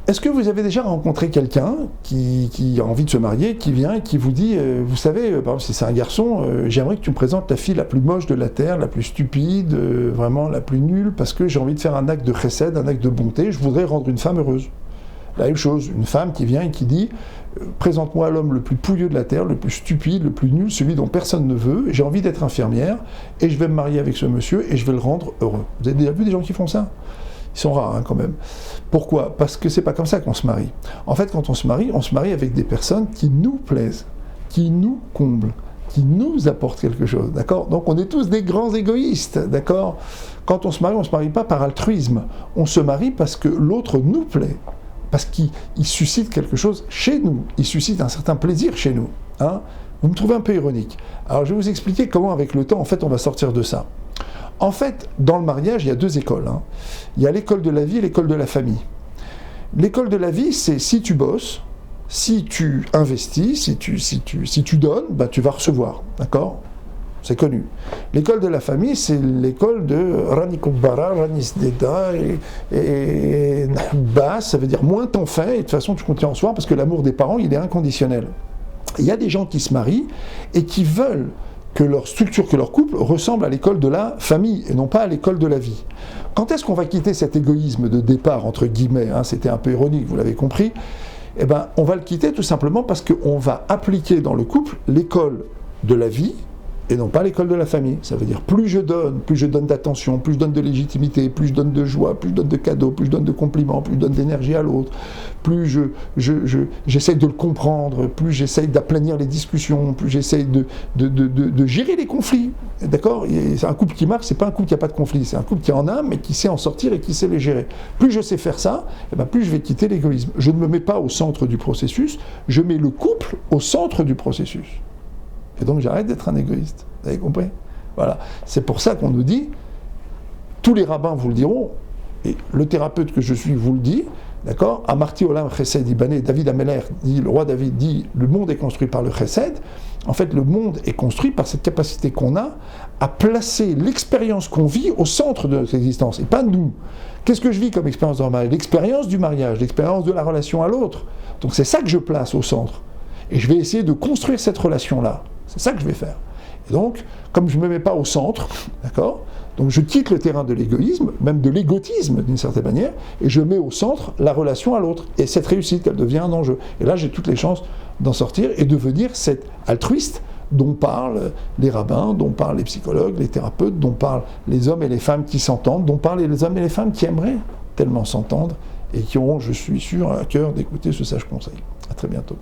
est-ce que vous avez déjà rencontré quelqu'un qui a envie de se marier, qui vient et qui vous dit, vous savez, par exemple si c'est un garçon, j'aimerais que tu me présentes la fille la plus moche de la terre, la plus stupide, vraiment la plus nulle, parce que j'ai envie de faire un acte de chesed, un acte de bonté, je voudrais rendre une femme heureuse. La même chose, une femme qui vient et qui dit, présente-moi l'homme le plus pouilleux de la terre, le plus stupide, le plus nul, celui dont personne ne veut, j'ai envie d'être infirmière, et je vais me marier avec ce monsieur, et je vais le rendre heureux. Vous avez déjà vu des gens qui font ça ? Ils sont rares quand même. Pourquoi ? Parce que c'est pas comme ça qu'on se marie. En fait, quand on se marie avec des personnes qui nous plaisent, qui nous comblent, qui nous apportent quelque chose, d'accord ? Donc on est tous des grands égoïstes, d'accord ? Quand on se marie pas par altruisme. On se marie parce que l'autre nous plaît, parce qu'il suscite quelque chose chez nous, il suscite un certain plaisir chez nous. Hein ? Vous me trouvez un peu ironique. Alors je vais vous expliquer comment avec le temps, en fait, on va sortir de ça. En fait, dans le mariage, il y a deux écoles. Hein. Il y a l'école de la vie et l'école de la famille. L'école de la vie, c'est si tu bosses, si tu investis, si tu donnes, bah, tu vas recevoir. D'accord ? C'est connu. L'école de la famille, c'est l'école de Rani Kumbara, Rani Sdeda, et Bas, ça veut dire moins t'en fais, et de toute façon tu continues en soi, parce que l'amour des parents, il est inconditionnel. Il y a des gens qui se marient et qui veulent que leur structure, que leur couple ressemble à l'école de la famille et non pas à l'école de la vie. Quand est-ce qu'on va quitter cet égoïsme de départ, entre guillemets, hein, c'était un peu ironique, vous l'avez compris, eh ben, on va le quitter tout simplement parce qu'on va appliquer dans le couple l'école de la vie et non pas l'école de la famille. Ça veut dire plus je donne d'attention, plus je donne de légitimité, plus je donne de joie, plus je donne de cadeaux, plus je donne de compliments, plus je donne d'énergie à l'autre, plus j'essaye de le comprendre, plus j'essaye d'aplanir les discussions, plus j'essaye de gérer les conflits. D'accord ? C'est un couple qui marche, c'est pas un couple qui n'a pas de conflit, c'est un couple qui en a, mais qui sait en sortir et qui sait les gérer. Plus je sais faire ça, eh ben plus je vais quitter l'égoïsme. Je ne me mets pas au centre du processus, je mets le couple au centre du processus. Et donc j'arrête d'être un égoïste. Vous avez compris ? Voilà. C'est pour ça qu'on nous dit, tous les rabbins vous le diront, et le thérapeute que je suis vous le dit, d'accord ? Amarti olam chesed ibané, David Ameler dit, le roi David dit, le monde est construit par le chesed. En fait, le monde est construit par cette capacité qu'on a à placer l'expérience qu'on vit au centre de notre existence, et pas nous. Qu'est-ce que je vis comme expérience normale ? L'expérience du mariage, l'expérience de la relation à l'autre. Donc c'est ça que je place au centre. Et je vais essayer de construire cette relation-là. C'est ça que je vais faire. Et donc, comme je ne me mets pas au centre, d'accord ? Donc je quitte le terrain de l'égoïsme, même de l'égotisme d'une certaine manière, et je mets au centre la relation à l'autre. Et cette réussite, elle devient un enjeu. Et là, j'ai toutes les chances d'en sortir et devenir cet altruiste dont parlent les rabbins, dont parlent les psychologues, les thérapeutes, dont parlent les hommes et les femmes qui s'entendent, dont parlent les hommes et les femmes qui aimeraient tellement s'entendre et qui auront, je suis sûr, à cœur d'écouter ce sage conseil. À très bientôt.